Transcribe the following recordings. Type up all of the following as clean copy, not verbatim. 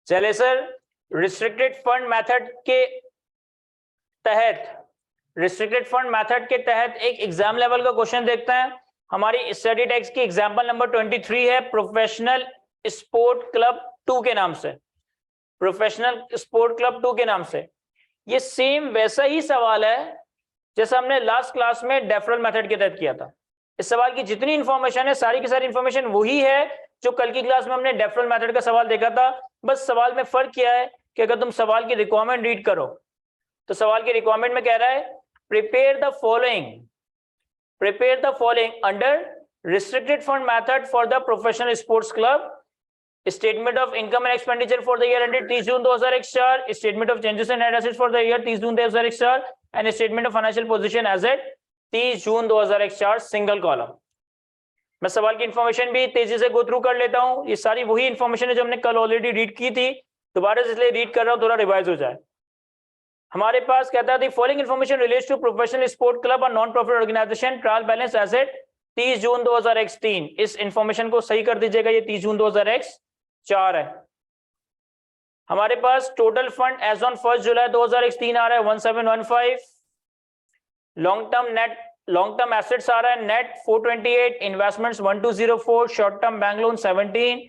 चले sir, restricted fund method के तहत एक एग्जाम लेवल का क्वेश्चन देखते हैं। हमारी स्टडी टेक्स्ट की एग्जांपल नंबर 23 है, प्रोफेशनल स्पोर्ट क्लब 2 के नाम से। प्रोफेशनल स्पोर्ट क्लब 2 के नाम से ये सेम वैसा ही सवाल है जैसा हमने लास्ट क्लास में डेफरल मेथड के तहत किया था। इस सवाल की जितनी इंफॉर्मेशन है सारी की सारी इंफॉर्मेशन वही है जो कल की क्लास में हमने डेफरल मेथड का सवाल देखा था। बस सवाल में फर्क किया है कि अगर तुम सवाल की रिक्वायरमेंट रीड करो तो सवाल की रिक्वायरमेंट में कह रहा है prepare the following under restricted fund method for the professional sports club, statement of income and expenditure for the year ended 30 June 2004, statement of changes in net assets for the year 30 June 2004 and statement of financial position as at 30 June 2004 single column. मैं सवाल की information भी तेजी से go through कर लेता हूं। ये सारी वही इंफॉर्मेशन है जो हमने कल ऑलरेडी रीड की थी, दोबारा से इसलिए रीड कर रहा हूं थोड़ा रिवाइज हो जाए। हमारे पास कहता है following information relates to professional sport club और non profit organisation, trial balance asset 30 June 2003। इस इंफॉर्मेशन को सही कर दीजिएगा, ये 30 जून 2004 है। हमारे पास टोटल फंड एज ऑन 1 जुलाई 2003 आ रहा है 1715। लॉन्ग टर्म एसेट्स आ रहा है net 428, investments 1204, short term bank loan 17,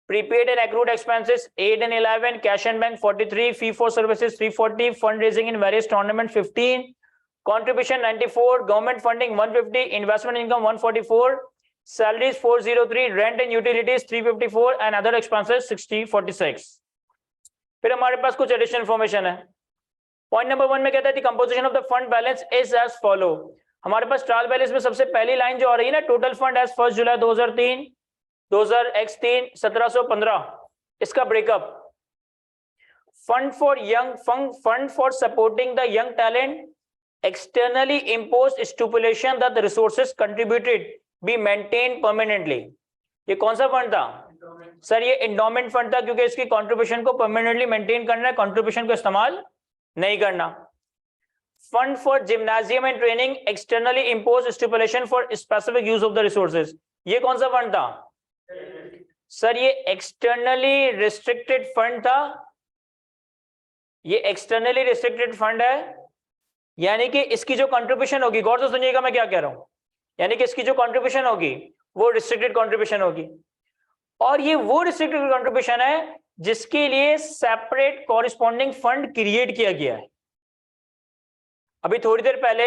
prepaid and accrued expenses 8 and 11, cash and bank 43, fee for services 340, fundraising in various tournaments 15, contribution 94, government funding 150, investment income 144, salaries 403, rent and utilities 354 and other expenses 46। फिर हमारे पास कुछ additional information है। Point number 1 में कहता है composition of the fund balance is as follow. हमारे पास ट्रायल बैलेंस में सबसे पहली लाइन जो आ रही है ना, टोटल फंड एज 1 जुलाई 2003 1715, इसका breakup fund for supporting the young talent, externally imposed stipulation that the resources contributed be maintain permanently. ये कौन सा फंड था सर? ये एंडोमेंट फंड था, क्योंकि इसकी कंट्रीब्यूशन को परमानेंटली मेंटेन करना है, कंट्रीब्यूशन को इस्तेमाल नहीं करना। Fund for gymnasium and training, externally imposed stipulation for specific use of the resources. ये कौन सा फंड था सर? ये एक्सटर्नली रिस्ट्रिक्टेड फंड था। ये एक्सटर्नली रिस्ट्रिक्टेड फंड है, यानी कि इसकी जो कंट्रीब्यूशन होगी, गौर से सुनिएगा मैं क्या कह रहा हूं, यानी कि इसकी जो कंट्रीब्यूशन होगी वो रिस्ट्रिक्टेड कंट्रीब्यूशन होगी। और ये वो रिस्ट्रिक्टेड कंट्रीब्यूशन है जिसके लिए सेपरेट कॉरिस्पॉन्डिंग फंड क्रिएट किया गया है। अभी थोड़ी देर पहले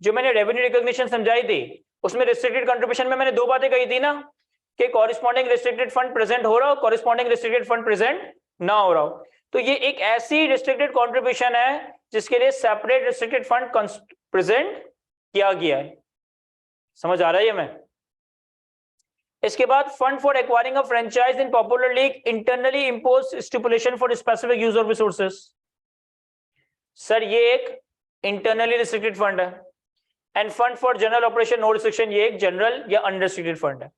जो मैंने रेवेन्यू रिकॉग्निशन समझाई थी उसमें रिस्ट्रिक्टेड कंट्रीब्यूशन में मैंने 2 बातें कही थी ना, कि कॉरिस्पॉन्डिंग रिस्ट्रिक्टेड फंड प्रेजेंट हो रहा हो, कॉरिस्पॉन्डिंग रिस्ट्रिक्टेड फंड प्रेजेंट ना हो रहा हो। तो ये एक ऐसी रिस्ट्रिक्टेड कंट्रीब्यूशन है जिसके लिए सेपरेट रिस्ट्रिक्टेड फंड प्रेजेंट किया गया है। समझ आ रहा है ये मैं? इसके बाद fund for acquiring a franchise in popular league, internally imposed stipulation for specific use of resources. Sir ये एक इंटरनली रिस्ट्रिक्टेड फंड है। And fund for general operation no restriction, ये एक जनरल या अनरिस्ट्रिक्टेड फंड है।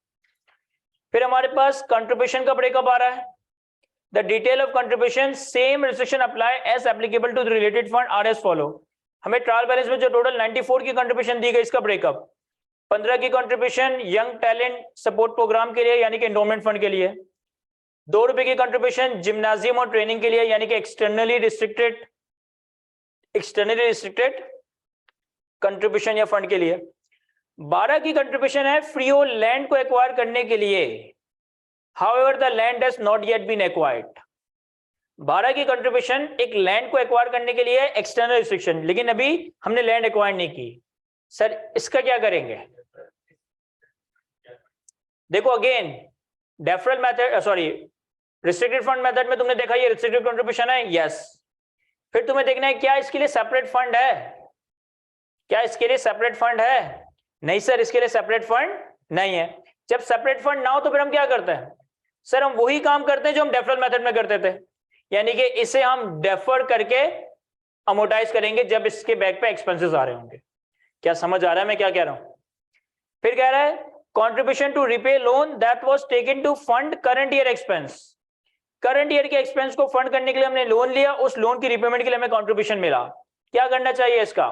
फिर हमारे पास कंट्रीब्यूशन का ब्रेकअप आ रहा है। The detail of contribution, same restriction apply as applicable to the related fund are as follow. हमें ट्रायल बैलेंस में जो टोटल 94 की कंट्रीब्यूशन दी गई, इसका ब्रेकअप 15 की contribution young talent support program के लिए, यानी कि एंडोमेंट फंड के लिए। 2 रुपए की कंट्रीब्यूशन जिम्नाजियम और ट्रेनिंग के लिए, यानी कि एक्सटर्नली रिस्ट्रिक्टेड कंट्रीब्यूशन या फंड के लिए। 12 की कंट्रीब्यूशन है फ्री होल्ड लैंड को एक्वायर करने के लिए, however the land has not yet been acquired. 12 की कंट्रीब्यूशन एक लैंड को एक्वायर करने के लिए, एक्सटर्नल रिस्ट्रिक्शन, लेकिन अभी हमने लैंड एक्वायर नहीं की। सर इसका क्या करेंगे? देखो again deferral method, sorry restricted fund method में तुमने देखा ये रिस्ट्रिक्टेड कंट्रीब्यूशन है, यस। फिर तुम्हें देखना है क्या इसके लिए सेपरेट फंड है, क्या इसके लिए सेपरेट फंड है? नहीं सर, इसके लिए सेपरेट फंड नहीं है। जब सेपरेट फंड ना हो तो फिर हम क्या करते हैं सर? हम वही काम करते हैं जो हम डेफरल मेथड में करते थे, यानी कि इसे हम डेफर करके अमोर्टाइज करेंगे जब इसके बैक पे एक्सपेंसेस आ रहे होंगे। क्या समझ आ रहा है मैं क्या कह रहा हूं? फिर कह रहा है contribution to repay loan that was taken to fund current year expense. Current year के एक्सपेंस को फंड करने के लिए हमने लोन लिया, उस लोन की रिपेमेंट के लिए हमें कंट्रीब्यूशन मिला। क्या करना चाहिए इसका?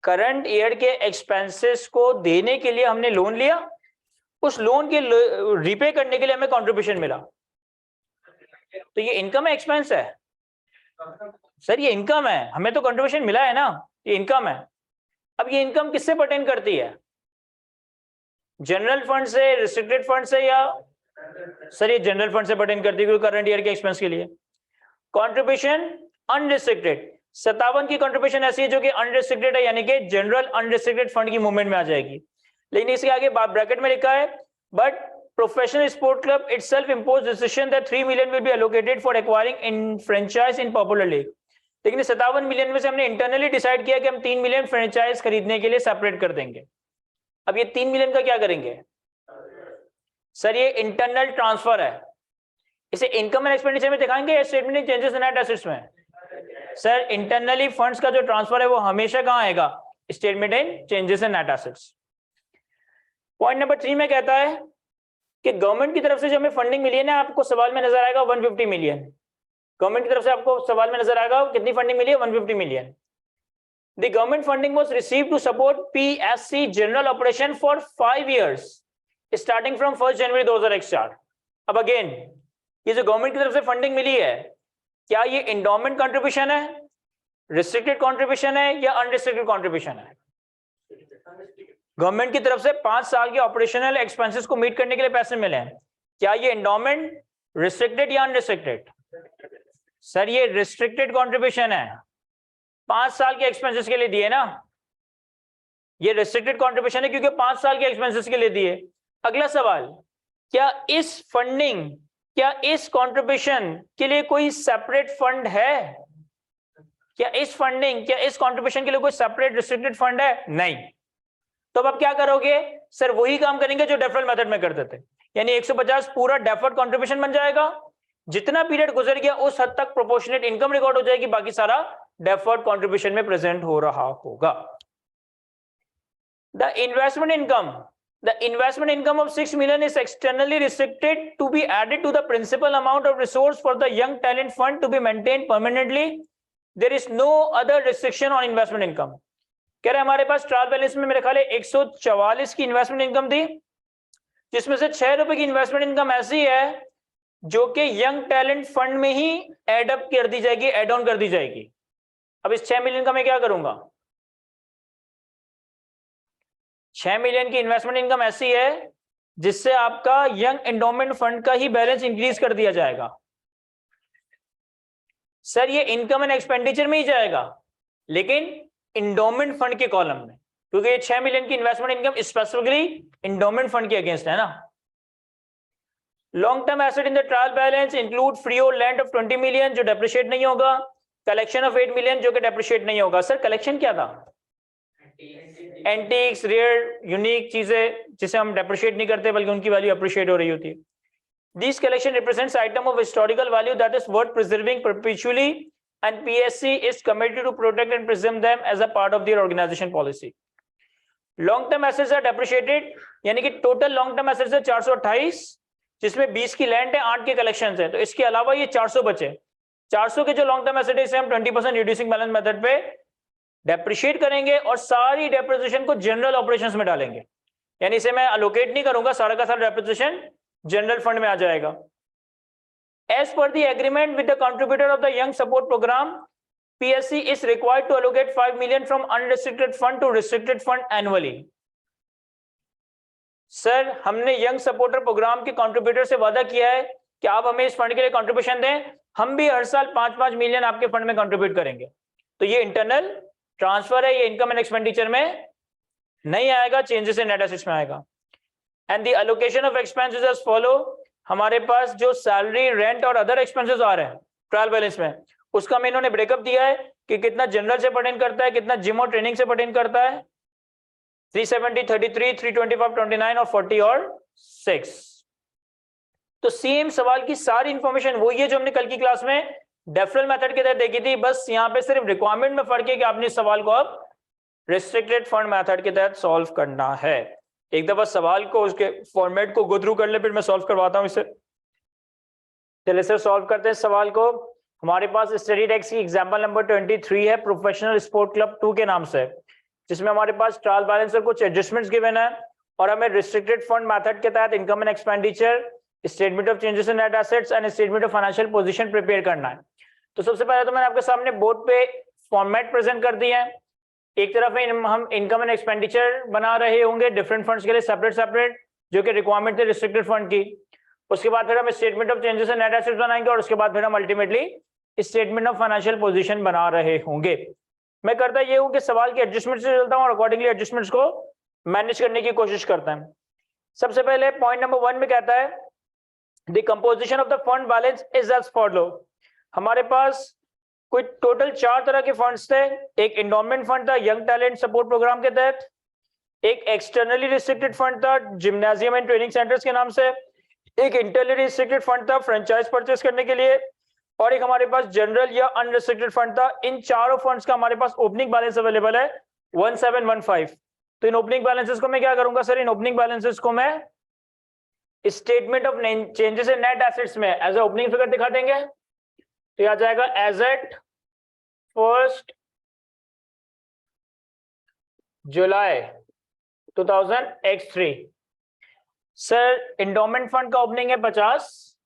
करंट ईयर के एक्सपेंसेस को देने के लिए हमने लोन लिया, उस लोन के रिपे करने के लिए हमें कंट्रीब्यूशन मिला, तो ये इनकम है एक्सपेंस है? सर ये इनकम है, हमें तो कंट्रीब्यूशन मिला है ना, ये इनकम है। अब ये इनकम किससे पर्टेन करती है? जनरल फंड से, रिस्ट्रिक्टेड फंड से, या सर ये जनरल फंड से पर्टेन करती है क्योंकि करंट ईयर के एक्सपेंस के लिए। कंट्रीब्यूशन अनरिस्ट्रिक्टेड, 57 की कंट्रीब्यूशन ऐसी है जो कि अनरिस्ट्रिक्टेड है, यानी कि जनरल अनरिस्ट्रिक्टेड फंड की मूवमेंट में आ जाएगी। लेकिन इसके आगे ब्रैकेट में लिखा है, but professional sport club itself imposed decision that 3 million will be allocated for acquiring in franchise in popular league। लेकिन 57 मिलियन में से हमने इंटरनली डिसाइड किया कि हम 3 मिलियन फ्रेंचाइज खरीदने के लिए सेपरेट कर देंगे। अब ये 3 मिलियन का क्या करेंगे? सर ये इंटरनल ट्रांसफर है, इसे इनकम एंड एक्सपेंडिचर में दिखाएंगे या statement in changes in net assets में? सर इंटरनली फंड्स का जो ट्रांसफर है वो हमेशा कहां आएगा? Statement in changes in net assets. Point number 3 में कहता है कि गवर्नमेंट की तरफ से जो हमें फंडिंग मिली है ना, आपको सवाल में नजर आएगा 150 मिलियन। गवर्नमेंट की तरफ से आपको सवाल में नजर आएगा कितनी फंडिंग मिली है? 150 million. The government funding was received to support PSC general operation for 5 years starting from 1 January 2004। अब अगेन ये जो गवर्नमेंट की तरफ से फंडिंग मिली है, क्या ये इंडोमेंट कंट्रीब्यूशन है, रिस्ट्रिक्टेड कंट्रीब्यूशन है, या अनरिस्ट्रिक्टेड कंट्रीब्यूशन है? गवर्नमेंट की तरफ से 5 साल के ऑपरेशनल एक्सपेंसेस को मीट करने के लिए पैसे मिले हैं, क्या ये इंडोमेंट, रिस्ट्रिक्टेड या अनरिस्ट्रिक्टेड? सर ये रिस्ट्रिक्टेड कंट्रीब्यूशन है, 5 साल के एक्सपेंसेस के लिए दिए ना, ये रिस्ट्रिक्टेड कंट्रीब्यूशन है क्योंकि 5 साल के एक्सपेंसेस के लिए दिए। अगला सवाल, क्या इस फंडिंग, क्या इस कंट्रीब्यूशन के लिए कोई सेपरेट फंड है? क्या इस फंडिंग, क्या इस कंट्रीब्यूशन के लिए कोई सेपरेट रिस्ट्रिक्टेड फंड है? नहीं। तो अब आप क्या करोगे? सर वही काम करेंगे जो डेफरल मेथड में करते थे, यानी 150 पूरा डेफर्ड कंट्रीब्यूशन बन जाएगा, जितना पीरियड गुजर गया उस हद तक प्रोपोर्शनेट इनकम रिकॉर्ड हो जाएगी, बाकी सारा डेफर्ड कंट्रीब्यूशन में प्रेजेंट हो रहा होगा। The investment income of 6 million is externally restricted to be added to the principal amount of resource for the young talent fund to be maintained permanently. There is no other restriction on investment income। कह रहे हमारे पास trial balance में मेरे ख्याल है 144 की investment income थी, जिसमें से 6 रुपए की इन्वेस्टमेंट इनकम ऐसी है जो कि यंग टैलेंट फंड में ही एड अप कर दी जाएगी, एड ऑन कर दी जाएगी। अब इस 6 मिलियन का मैं क्या करूंगा? 6 मिलियन की इन्वेस्टमेंट इनकम ऐसी है जिससे आपका यंग एंडोमेंट फंड का ही बैलेंस इंक्रीज कर दिया जाएगा। सर ये इनकम एंड एक्सपेंडिचर में ही जाएगा, लेकिन इंडोमेंट फंड के कॉलम में, क्योंकि ये 6 मिलियन की investment income specifically endowment fund के अगेंस्ट है ना। Long term asset in the trial balance include free hold land of 20 million जो डेप्रिशिएट नहीं होगा, कलेक्शन ऑफ 8 मिलियन जो कि डेप्रिशिएट नहीं होगा। सर कलेक्शन क्या था? एंटीक्स, रेयर, यूनिक चीजें जिसे हम डेप्रिशिएट नहीं करते बल्कि उनकी वैल्यू अप्रिशिएट हो रही होती है। This collection represents item of historical value that is worth preserving perpetually and PSC is committed to protect and preserve them as a part of their organization policy. Long term assets are depreciated, यानी कि total long term assets है 428, जिसमें 20 की land है, 8 के collections है, तो इसके अलावा ये 400 बचे। 400 के जो लॉन्ग टर्म एसेट है इसे हम 20% रिड्यूसिंग बैलेंस मेथड पे डेप्रिशिएट करेंगे और सारी डेप्रिसिएशन को जनरल ऑपरेशंस में डालेंगे, यानी इसे मैं अलोकेट नहीं करूंगा, सारा का सारा डेप्रिसिएशन जनरल फंड में आ जाएगा। As per the agreement with the contributor of the Young Support Program, PSC is required to allocate 5 million from unrestricted fund to restricted fund annually. Sir हमने यंग सपोर्टर प्रोग्राम के contributor से वादा किया है कि आप हमें इस फंड के लिए कंट्रीब्यूशन दें, हम भी हर साल 5-5 मिलियन आपके फंड में कंट्रीब्यूट करेंगे। तो ये इंटरनल ट्रांसफर है, ये इनकम एंड एक्सपेंडिचर में नहीं आएगा, चेंजेस इन नेट एसेट्स में आएगा। And the allocation of expenses as follow, हमारे पास जो सैलरी, रेंट और अदर एक्सपेंसेस आ रहे हैं ट्रायल बैलेंस में, उसका मैं इन्होंने ब्रेकअप दिया है कि कितना जनरल से पर्टेन करता है, कितना जिम और ट्रेनिंग से पर्टेन करता है, 370, 33, 325, 29 और 40 और 6। तो सेम सवाल की सारी इंफॉर्मेशन वही है जो हमने कल की क्लास में डेफरल मेथड के तहत देखी थी, बस यहाँ पे सिर्फ रिक्वायरमेंट में फर्क है कि आपने इस सवाल को अब रिस्ट्रिक्टेड फंड मेथड के तहत सॉल्व करना है। एक दफा सवाल को उसके फॉर्मेट को गो थ्रू कर ले, फिर मैं सॉल्व करवाता हूं इसे। चलिए सर सॉल्व करते हैं सवाल को। हमारे पास स्टडी टेक्स्ट की एग्जांपल नंबर 23 है, प्रोफेशनल स्पोर्ट क्लब 2 के नाम से, जिसमें हमारे पास ट्रायल बैलेंस और कुछ एडजस्टमेंट्स गिवन है और हमें रिस्ट्रिक्टेड फंड मेथड के तहत income and expenditure, statement of changes in net assets and statement of financial position prepare करना है। तो सबसे पहले तो मैंने आपके सामने बोर्ड पे फॉर्मेट प्रेजेंट कर दिया है। एक तरफ में हम इनकम एंड एक्सपेंडिचर बना रहे होंगे डिफरेंट फंड्स के लिए सेपरेट सेपरेट, जो कि रिक्वायरमेंट थे रिस्ट्रिक्टेड फंड की। उसके बाद फिर हम statement of changes in net assets बनाएंगे और उसके बाद फिर हम ultimately statement of financial position बना रहे होंगे। मैं करता ये हूं कि सवाल की एडजस्टमेंट से चलता हूं और अकॉर्डिंगली एडजस्टमेंट्स को मैनेज करने की कोशिश करता है। सबसे पहले पॉइंट नंबर 1 में कहता है the composition of the fund balance is as follow. हमारे पास कोई टोटल 4 तरह के फंड्स थे। एक एंडोमेंट फंड था यंग टैलेंट सपोर्ट प्रोग्राम के तहत, एक एक्सटर्नली रिस्ट्रिक्टेड फंड था जिम्नाजियम एंड ट्रेनिंग सेंटर्स के नाम से, एक इंटरनली रिस्ट्रिक्टेड फंड था फ्रेंचाइज परचेस करने के लिए, और एक हमारे पास जनरल या अनरिस्ट्रिक्टेड फंड था। इन चारों फंड्स का हमारे पास ओपनिंग बैलेंस अवेलेबल है 1715। तो इन ओपनिंग बैलेंसेस को मैं क्या करूंगा सर, इन ओपनिंग बैलेंसेस को मैं statement of changes in net assets में एज ए ओपनिंग फिगर दिखा देंगे। तो यह आ जाएगा एज एट 1 जुलाई 2003। सर इंडोमेंट फंड का ओपनिंग है 50,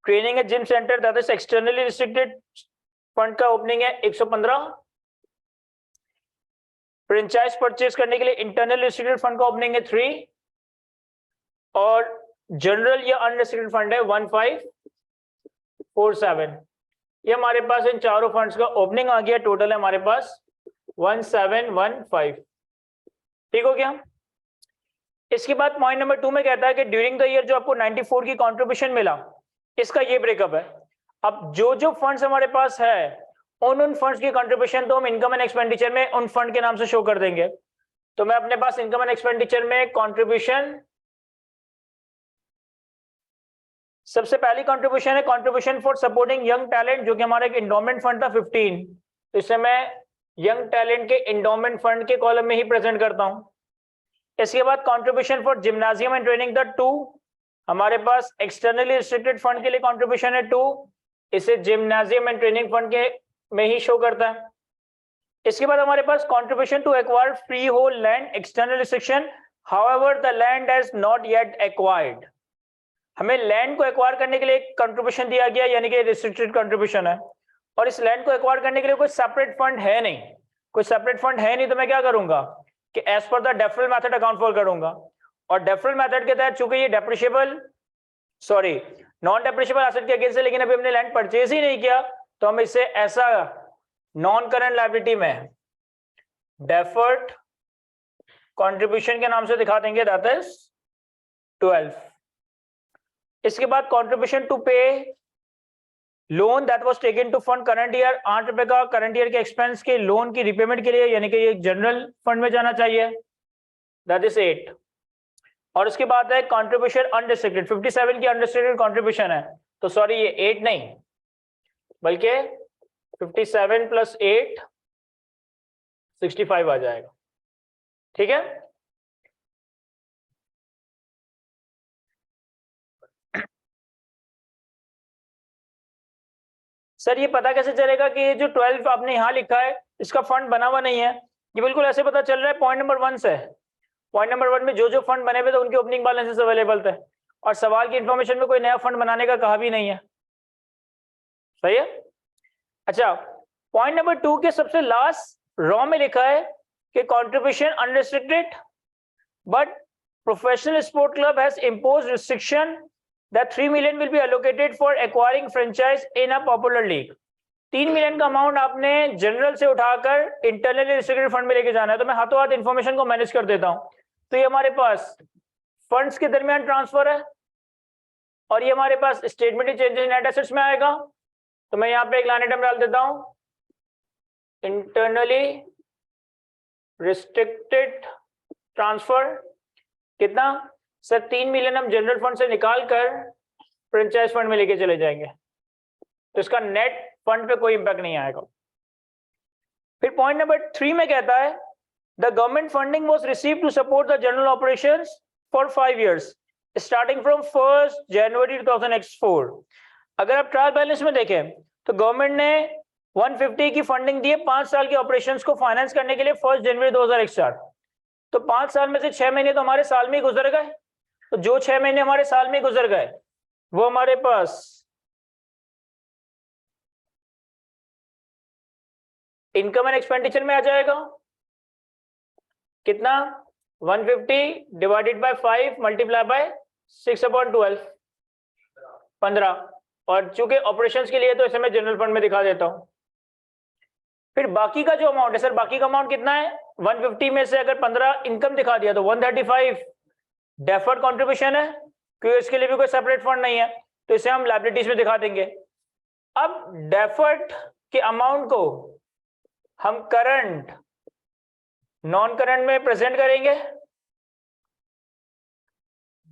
ट्रेनिंग है gym centre that is externally restricted fund का ओपनिंग है 115, फ्रेंचाइज परचेज करने के लिए इंटरनल रिस्ट्रिक्टेड फंड का ओपनिंग है 3, और जनरल या अनरिस्ट्रिक्टेड फंड है 1547। ये हमारे पास इन चारों फंड्स का ओपनिंग आ गया, टोटल है हमारे पास 1715। ठीक हो गया। इसके बाद पॉइंट नंबर 2 में कहता है कि ड्यूरिंग द ईयर जो आपको 94 की कंट्रीब्यूशन मिला, इसका ये ब्रेकअप है। अब जो फंड्स हमारे पास है उन फंड्स की कंट्रीब्यूशन तो हम इनकम एंड एक्सपेंडिचर में उन फंड के नाम से शो कर देंगे। तो मैं अपने पास इनकम एंड एक्सपेंडिचर में कंट्रीब्यूशन, सबसे पहली कंट्रीब्यूशन है contribution for supporting young talent, जो कि हमारा एक एंडोमेंट फंड था 15। तो इसे मैं यंग टैलेंट के एंडोमेंट फंड के कॉलम में ही प्रेजेंट करता हूं। इसके बाद contribution for gymnasium and training the 2, हमारे पास एक्सटर्नली रिस्ट्रिक्टेड फंड के लिए कंट्रीब्यूशन है 2, इसे जिम्नाजियम एंड ट्रेनिंग फंड के में ही शो करता है। इसके बाद हमारे पास contribution to acquire free hold land external restriction, however the land has not yet acquired. हमें लैंड को एक्वायर करने के लिए एक कंट्रीब्यूशन दिया गया, यानी कि रिस्ट्रिक्टेड कंट्रीब्यूशन है, और इस लैंड को एक्वायर करने के लिए कोई सेपरेट फंड है नहीं, कोई सेपरेट फंड है नहीं। तो मैं क्या करूंगा कि एज पर the deferral method account for करूंगा, और डेफरल मेथड के तहत चूंकि ये डेप्रिशिएबल नॉन डेप्रिशिएबल एसेट के अगेंस्ट है, लेकिन अभी हमने लैंड परचेज ही नहीं किया, तो हम इसे ऐसा नॉन करंट लायबिलिटी में डेफर्ड कंट्रीब्यूशन के नाम से दिखा देंगे, दैट इज 12। इसके बाद contribution to pay loan that was taken to fund current year, 8 रुपए का करंट ईयर के एक्सपेंस के लोन की रिपेमेंट के लिए, यानी कि ये जनरल फंड में जाना चाहिए, दैट इज 8। और उसके बाद है कंट्रीब्यूशन अनरिस्ट्रिक्टेड, 57 की अनरिस्ट्रिक्टेड कंट्रीब्यूशन है, तो सॉरी ये 8 नहीं बल्कि 57 + 8 65 आ जाएगा। ठीक है। सर ये पता कैसे चलेगा कि ये जो 12 आपने यहां लिखा है इसका फंड बना हुआ नहीं है? ये बिल्कुल ऐसे पता चल रहा है पॉइंट नंबर 1 से। पॉइंट नंबर 1 में जो फंड बने हुए थे उनके ओपनिंग बैलेंसेस अवेलेबल थे, और सवाल की इंफॉर्मेशन में कोई नया फंड बनाने का कहा भी नहीं है। सही है। अच्छा, पॉइंट नंबर 2 के सबसे लास्ट रॉ में लिखा है कि contribution unrestricted, but professional sport club has imposed restriction that 3 million will be allocated for acquiring franchise in a popular league। 3 million का अमाउंट आपने जनरल से उठाकर इंटरनली रिस्ट्रिक्टेड फंड में लेके जाना है। तो मैं हाथों हाथ इंफॉर्मेशन को मैनेज कर देता हूं। तो ये हमारे पास फंड्स के दरमियान ट्रांसफर है, और ये हमारे पास statement changes in net assets में आएगा। तो मैं यहाँ पे एक लाइन आइटम डाल देता हूं, इंटरनली रिस्ट्रिक्टेड ट्रांसफर कितना सर, 3 मिलियन हम जनरल फंड से निकाल कर फ्रेंचाइज फंड में लेके चले जाएंगे, तो इसका नेट फंड पे कोई इंपैक्ट नहीं आएगा। फिर पॉइंट नंबर 3 में कहता है the government funding was received to support the general operations for 5 years starting from 1 January 2004। अगर आप ट्रायल बैलेंस में देखें तो गवर्नमेंट ने 150 की फंडिंग दी है 5 साल के ऑपरेशंस को फाइनेंस करने के लिए 1 जनवरी 2001 स्टार्ट। तो 5 साल में से 6 महीने तो हमारे साल में ही गुजर गए, तो जो 6 महीने हमारे साल में गुजर गए वो हमारे पास इनकम एंड एक्सपेंडिचर में आ जाएगा। कितना? 150 डिवाइडेड बाय 5 मल्टीप्लाई बाय 6/12, 15। और चूंकि ऑपरेशंस के लिए तो इसे मैं जनरल फंड में दिखा देता हूं। फिर बाकी का जो अमाउंट है सर, बाकी का अमाउंट कितना है? 150 में से अगर 15 इनकम दिखा दिया तो 135 डेफर्ड कंट्रीब्यूशन है, क्योंकि इसके लिए भी कोई सेपरेट फंड नहीं है, तो इसे हम लायबिलिटीज में दिखा देंगे। अब डेफर्ड के अमाउंट को हम करंट नॉन करंट में प्रेजेंट करेंगे।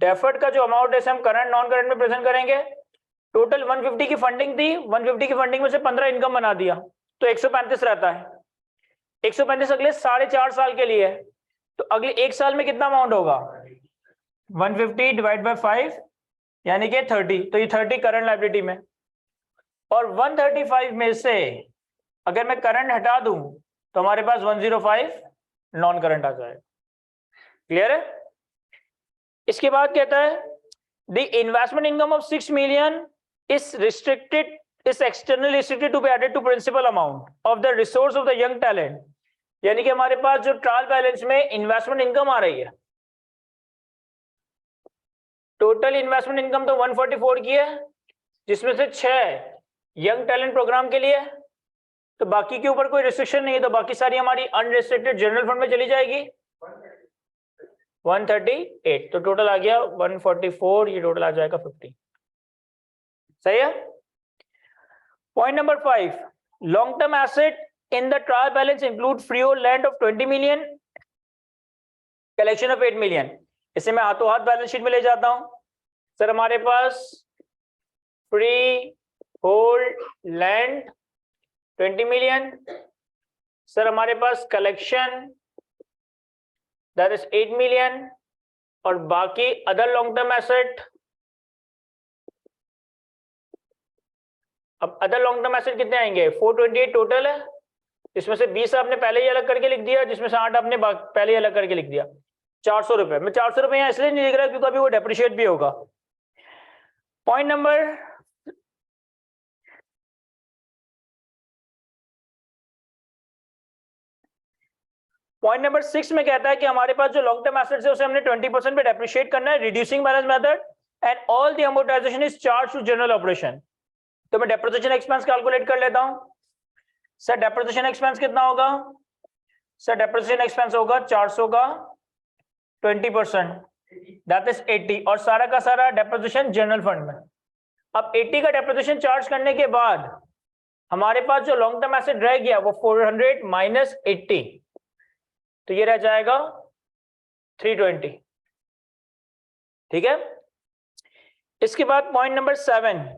डेफर्ड का जो अमाउंट है हम करंट नॉन करंट में प्रेजेंट करेंगे। टोटल 150 की फंडिंग थी, 150 की फंडिंग में से 15 इनकम बना दिया तो 135 रहता है। 135 अगले 4.5 साल के लिए, तो अगले 1 साल में कितना अमाउंट होगा? 150 डिवाइड बाय 5 यानी कि 30, तो ये 30 करंट लायबिलिटी में। और 135 में से अगर मैं करंट हटा दूं तो हमारे पास 105 नॉन करंट आ जाएगा। क्लियर है? इसके बाद कहता है the investment income of 6 million is externally restricted to be added to principal amount of the resource of the young talent। यानी कि हमारे पास जो ट्रायल बैलेंस में इन्वेस्टमेंट इनकम आ रही है, टोटल इन्वेस्टमेंट इनकम तो 144 की है, जिसमें से 6 यंग टैलेंट प्रोग्राम के लिए, तो बाकी के ऊपर कोई रिस्ट्रिक्शन नहीं है, तो बाकी सारी हमारी अनरिस्ट्रिक्टेड जनरल फंड में चली जाएगी। 138, तो टोटल आ गया 144, ये टोटल आ जाएगा 50। सही है? Point number 5, long term asset in the trial balance include free hold land of 20 million, collection of 8 million। इसे मैं हाथों हाथ बैलेंस शीट में ले जाता हूं। सर हमारे पास free hold land 20 million, sir हमारे पास कलेक्शन दैट इज 8 million, और बाकी अदर लॉन्ग टर्म एसेट। अब अदर लॉन्ग टर्म एसेट कितने आएंगे? 428 टोटल है, इसमें से 20 आपने पहले ही अलग करके लिख दिया, जिसमें से 8 आपने पहले ही अलग करके लिख दिया। 400 रुपए। मैं 400 रुपए यहाँ इसलिए नहीं लिख रहा क्योंकि अभी वो डेप्रिशिएट भी होगा। पॉइंट नंबर 6 में कहता है कि हमारे पास जो लॉन्ग टर्म एसेट्स है उसे हमने 20% पे डेप्रिशिएट करना है, reducing balance method, and all the amortisation is charge to general operation. तो मैं डेप्रिसिएशन एक्सपेंस कैलकुलेट कर लेता हूं। सर डेप्रिसिएशन एक्सपेंस कितना होगा? सर डेप्रिसिएशन एक्सपेंस होगा 400 का 20%, दैट इज 80, और सारा का सारा डेप्रिसिएशन जनरल फंड में। अब 80 का डेप्रिसिएशन चार्ज करने के बाद हमारे पास जो लॉन्ग टर्म एसेट रह गया वो 400 माइनस 80, तो ये रह जाएगा 320। ठीक है? इसके बाद point number 7,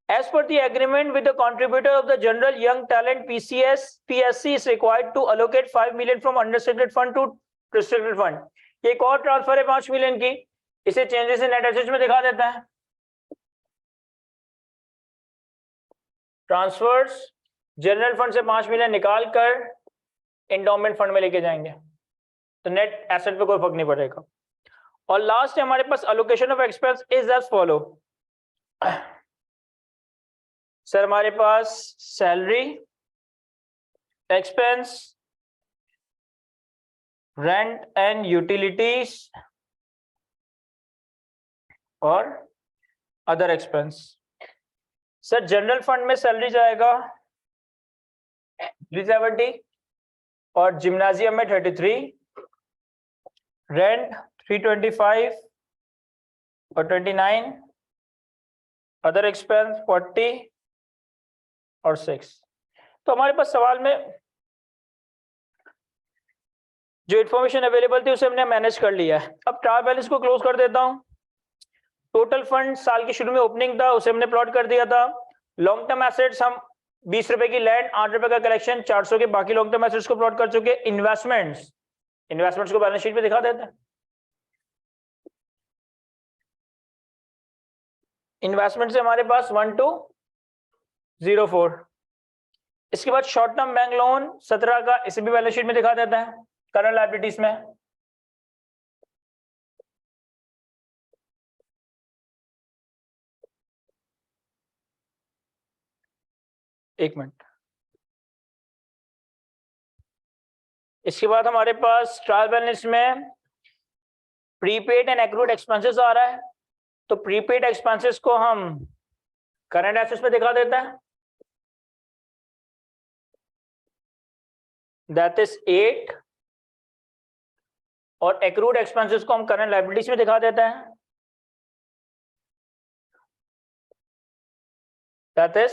as per the agreement with the contributor of the general young talent PSC is required to allocate 5 million from unrestricted fund to restricted fund। ये एक और ट्रांसफर है 5 million की, इसे चेंजेस इन नेट एसेट्स में दिखा देता है। ट्रांसफर्स जनरल फंड से 5 million निकाल कर एंडोमेंट फंड में लेके जाएंगे, तो नेट एसेट पे कोई फर्क नहीं पड़ेगा। और लास्ट है हमारे पास allocation of expense is as follow. Sir हमारे पास salary expense, rent and utilities और other expense. Sir general fund में सैलरी जाएगा 370 और जिम्नाजियम में 33, रेंट 325 और 29, अदर एक्सपेंस 40 और 6। तो हमारे पास सवाल में जो इंफॉर्मेशन अवेलेबल थी उसे हमने मैनेज कर लिया है। अब ट्रायल बैलेंस को क्लोज कर देता हूं। टोटल फंड साल के शुरू में ओपनिंग था उसे हमने प्लॉट कर दिया था। लॉन्ग टर्म एसेट्स हम 20 रुपए की लैंड, 8 रुपए का कलेक्शन, 400 के बाकी लॉन्ग टर्म एसेट्स को प्लॉट कर चुके। इन्वेस्टमेंट्स को बैलेंस शीट पे दिखा देते हैं। इन्वेस्टमेंट से हमारे पास 1204। इसके बाद शॉर्ट टर्म बैंक लोन 17 का, इसे भी बैलेंस शीट में दिखा देता है करंट लायबिलिटीज में। एक मिनट। इसके बाद हमारे पास ट्रायल बैलेंस में प्रीपेड एंड एक्रूड एक्सपेंसेस आ रहा है। तो प्रीपेड एक्सपेंसेस को हम करंट एसेट्स में दिखा देता है, दैट इज 8, और एक्रूड एक्सपेंसेस को हम करंट लायबिलिटीज में दिखा देता है, दैट इज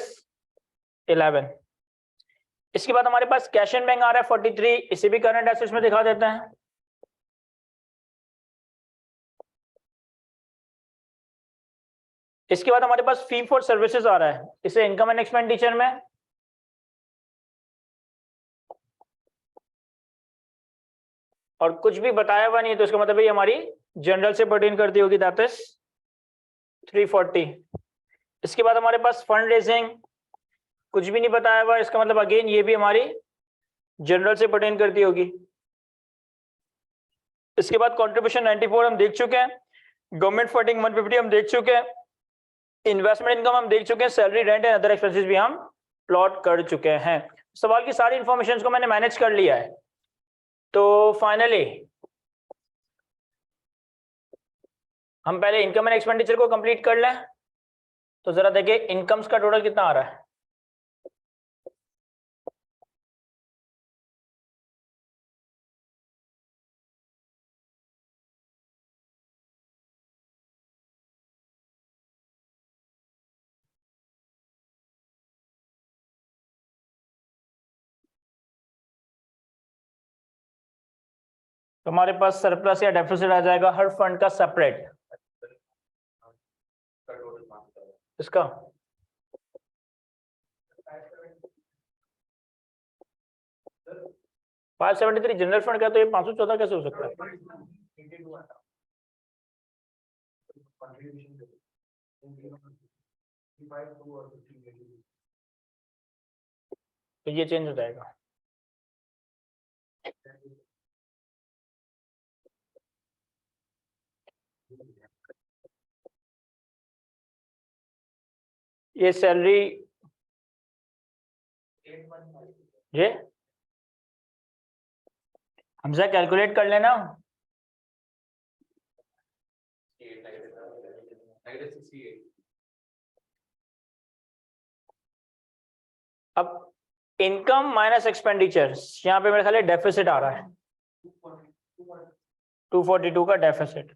11। इसके बाद हमारे पास कैश एंड बैंक आ रहा है 43, इसे भी करंट एसेट्स में दिखा देते हैं। इसके बाद हमारे पास फी फॉर सर्विसेज आ रहा है, इसे इनकम एंड एक्सपेंडिचर में। और कुछ भी बताया हुआ नहीं है तो इसका मतलब ये हमारी जनरल से पर्टेन करती होगी, दैट इज 340। इसके बाद हमारे पास फंड रेजिंग, कुछ भी नहीं बताया हुआ, इसका मतलब अगेन ये भी हमारी जनरल से पर्टेन करती होगी। इसके बाद कंट्रीब्यूशन 94 हम देख चुके हैं, गवर्नमेंट फंडिंग 150 हम देख चुके हैं, इन्वेस्टमेंट इनकम हम देख चुके हैं, salary rent and other expenses भी हम प्लॉट कर चुके हैं। सवाल की सारी इंफॉर्मेशन को मैंने मैनेज कर लिया है। तो फाइनली हम पहले इनकम एंड एक्सपेंडिचर को कंप्लीट कर लें। तो जरा देखिए इनकम्स का टोटल कितना आ रहा है। तो हमारे पास सरप्लस या डेफिसिट आ जाएगा हर फंड का सेपरेट। इसका 573 जनरल फंड का, तो ये 514 कैसे हो सकता है? तो ये चेंज हो जाएगा। ये सैलरी ये हमसे कैलकुलेट कर लेना। अब इनकम माइनस एक्सपेंडिचर्स, यहाँ पे मेरे ख्याल डेफिसिट आ रहा है 242 का डेफिसिट,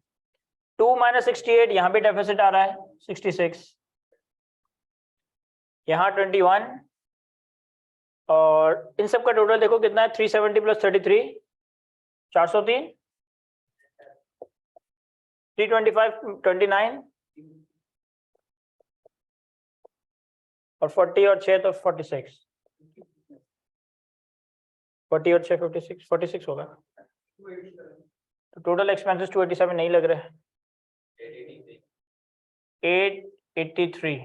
2 माइनस 68, यहाँ पे डेफिसिट आ रहा है 66, यहाँ 21, और इन सब का टोटल देखो कितना है 370 प्लस 33 403, 325 29, और 40 और 6 तो 46, 40 और 6 56, 46 होगा। तो टोटल एक्सपेंसेस 287 नहीं लग रहे, 883,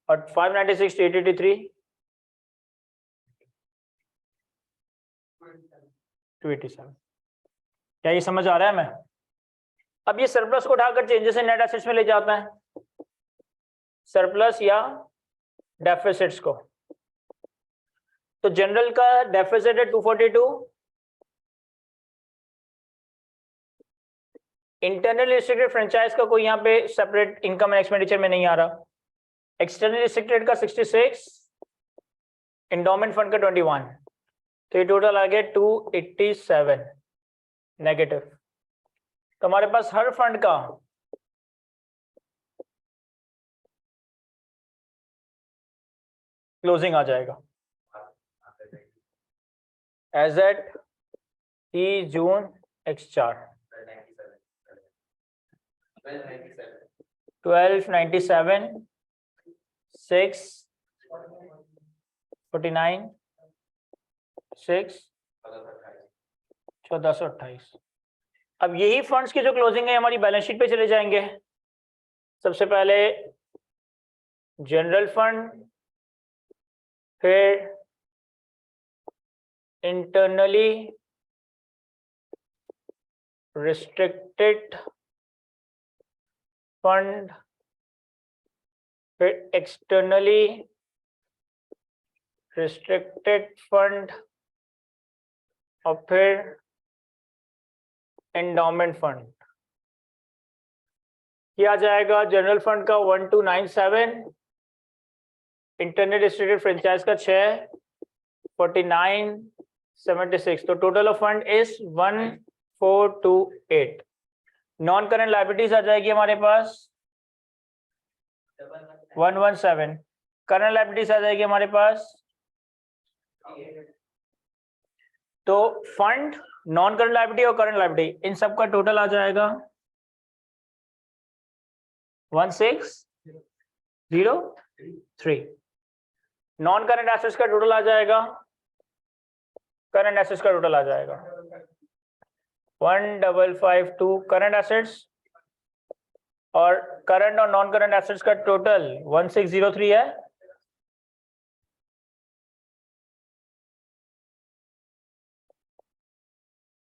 और 596 883 287। क्या ये समझ आ रहा है? मैं अब ये सरप्लस को उठाकर चेंजेस इन नेट एसेट्स में ले जाता है, सरप्लस या डेफिसिट्स को। तो जनरल का डेफिसिट है 242, इंटरनल रिस्ट्रिक्टेड फ्रेंचाइज का कोई यहाँ पे सेपरेट इनकम एंड एक्सपेंडिचर में नहीं आ रहा, एक्सटर्नल रिस्ट्रिक्टेड का 66, इंडोमेंट फंड का 21, तो ये टोटल आ गया 287 नेगेटिव। तो हमारे पास हर फंड का क्लोजिंग आ जाएगा एज एट 30 जून x4 1297 6 49 6 1428। अब यही फंड्स की जो क्लोजिंग है हमारी बैलेंस शीट पे चले जाएंगे। सबसे पहले जनरल फंड, फिर इंटरनली रिस्ट्रिक्टेड फंड, फिर एक्सटर्नली रिस्ट्रिक्टेड फंड और फिर एंडोमेंट फंड। किया जाएगा जनरल फंड का 1297, इंटरनेट डिस्ट्रिक्टेड फ्रेंचाइज का 6, 49, 76। तो total of fund is 1428। Non current liabilities आ जाएगी हमारे पास 117। करंट लायबिलिटीज आ जाएगी हमारे पास। तो फंड, नॉन करंट लायबिलिटी और करंट लायबिलिटी इन सब का टोटल आ जाएगा 1603। नॉन करंट एसेट्स का टोटल आ जाएगा, करंट एसेट्स का टोटल आ जाएगा 1552 करंट एसेट्स, और करंट और नॉन करंट एसेट्स का टोटल 1603 है।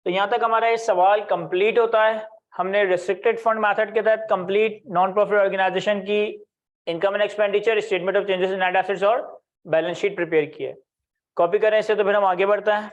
तो यहां तक हमारा ये सवाल कंप्लीट होता है। हमने रिस्ट्रिक्टेड फंड मेथड के तहत कंप्लीट नॉन प्रॉफिट ऑर्गेनाइजेशन की income and expenditure, statement of changes in net assets और बैलेंस शीट प्रिपेयर की है। कॉपी करें इसे तो फिर हम आगे बढ़ते हैं।